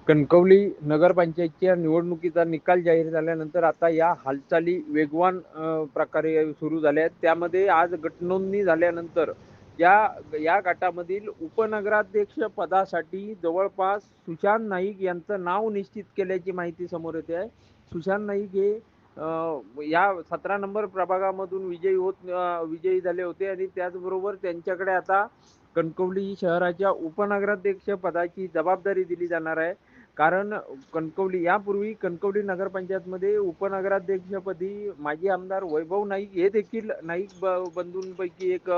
कणकवली नगरपंचायतच्या निवडणुकीचा निकाल जाहीर झाल्यानंतर आता या हालचाली वेगवान प्रकारे सुरू झाल्या आहेत. त्यामध्ये आज गटनोंदणी झाल्यानंतर या या गटामधील उपनगराध्यक्ष पदासाठी जवळपास सुशांत नाईक यांचं नाव निश्चित केल्याची माहिती समोर येते आहे. सुशांत नाईक हे या 17 नंबर प्रभागामधून विजयी झाले होते आणि त्याचबरोबर त्यांच्याकडे आता कणकवली शहराच्या उपनगराध्यक्ष पदाची जबाबदारी दिली जाणार आहे. कारण यापूर्वी कणकवली नगरपंचायतमध्ये उपनगराध्यक्षपदी माजी आमदार वैभव नाईक हे देखील नाईक बंधूंपैकी एक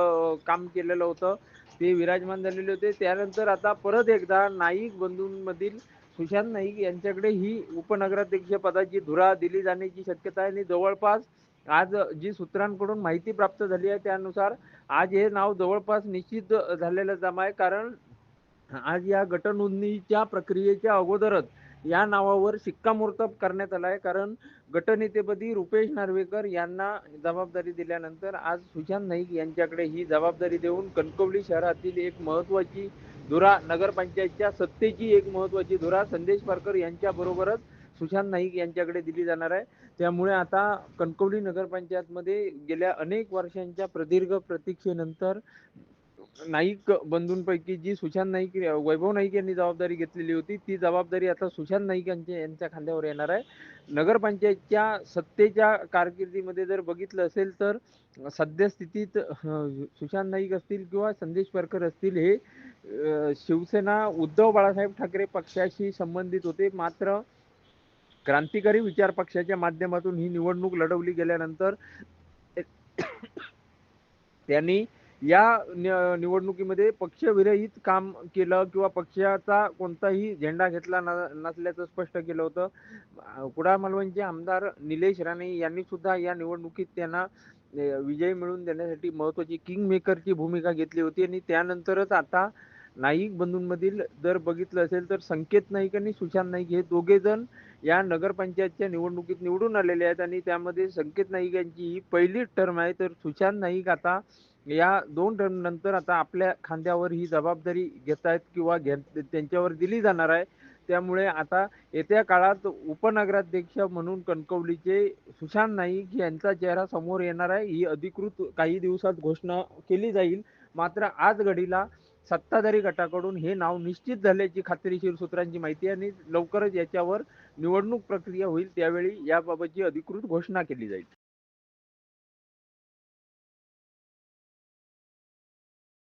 काम केलेलं होतं. ते विराजमान झालेले होते. त्यानंतर आता परत एकदा नाईक बंधूंमधील सुशांत नाईक यांच्याकडे ही उपनगराध्यक्ष पदाची धुरा दिली जाण्याची शक्यता आहे आणि जवळपास आज जी सूत्रांकडून माहिती प्राप्त झाली आहे त्यानुसार आज हे नाव जवळपास निश्चित झालेलं जमा आहे. कारण आज या गटनोंदणीच्या प्रक्रियेच्या अगोदरच या नावावर शिक्कामोर्तब करण्यात आला आहे. कारण गटनेतेपदी रुपेश नार्वेकर यांना जबाबदारी दिल्यानंतर आज सुशांत नाईक यांच्याकडे ही जबाबदारी देऊन कणकवली शहरातील एक महत्त्वाची धुरा, नगरपंचायतच्या सत्तेची एक महत्त्वाची धुरा संदेश पारकर यांच्याबरोबरच सुशांत नाईक यांच्याकडे दिली जाणार आहे. त्यामुळे आता कणकवली नगरपंचायतमध्ये गेल्या अनेक वर्षांच्या प्रदीर्घ प्रतीक्षेनंतर नाईक बंधूंपैकी जी सुशांत नाईक वैभव नाईक यांनी जबाबदारी घेतलेली होती ती जबाबदारी आता सुशांत नाईक यांच्या खांद्यावर येणार आहे. नगरपंचायतच्या सत्तेच्या कारकिर्दीमध्ये जर बघितलं असेल तर सद्यस्थितीत सुशांत नाईक असतील किंवा संदेश पारकर असतील हे शिवसेना उद्धव बाळासाहेब ठाकरे पक्षाशी संबंधित होते. मात्र क्रांतिकारी विचार पक्षाच्या माध्यमातून ही निवडणूक लढवली गेल्यानंतर त्यांनी या निवडणुकीमध्ये पक्षविरहित काम केलं किंवा पक्षाचा कोणताही झेंडा घेतला नसल्याचं स्पष्ट केलं होतं. कुडाळ मालवणचे आमदार निलेश राणे यांनी सुद्धा या निवडणुकीत त्यांना विजय मिळवून देण्यासाठी महत्त्वाची किंग मेकरची भूमिका घेतली होती आणि त्यानंतरच आता नाईक बंधूंमधील जर बघितलं असेल तर संकेत नाईक आणि सुशांत नाईक हे दोघे जण या नगरपंचायतच्या निवडणुकीत निवडून आलेले आहेत आणि त्यामध्ये संकेत नाईक यांची ही पहिलीच टर्म आहे. तर सुशांत नाईक आता या 2 टर्म नंतर आता आपल्या खांद्यावर ही जबाबदारी घेत आहेत किंवा त्यांच्यावर दिली जाणार आहे. त्यामुळे आता येत्या काळात उपनगराध्यक्ष म्हणून कणकवलीचे सुशांत नाईक यांचा चेहरा समोर येणार आहे. ही अधिकृत काही दिवसात घोषणा केली जाईल. मात्र आज घडीला सत्ताधारी गटाकडून हे नाव निश्चित झाल्याची खात्रीशीर सूत्रांची माहिती आहे आणि लवकरच याच्यावर निवडणूक प्रक्रिया होईल त्यावेळी याबाबतची अधिकृत घोषणा केली जाईल.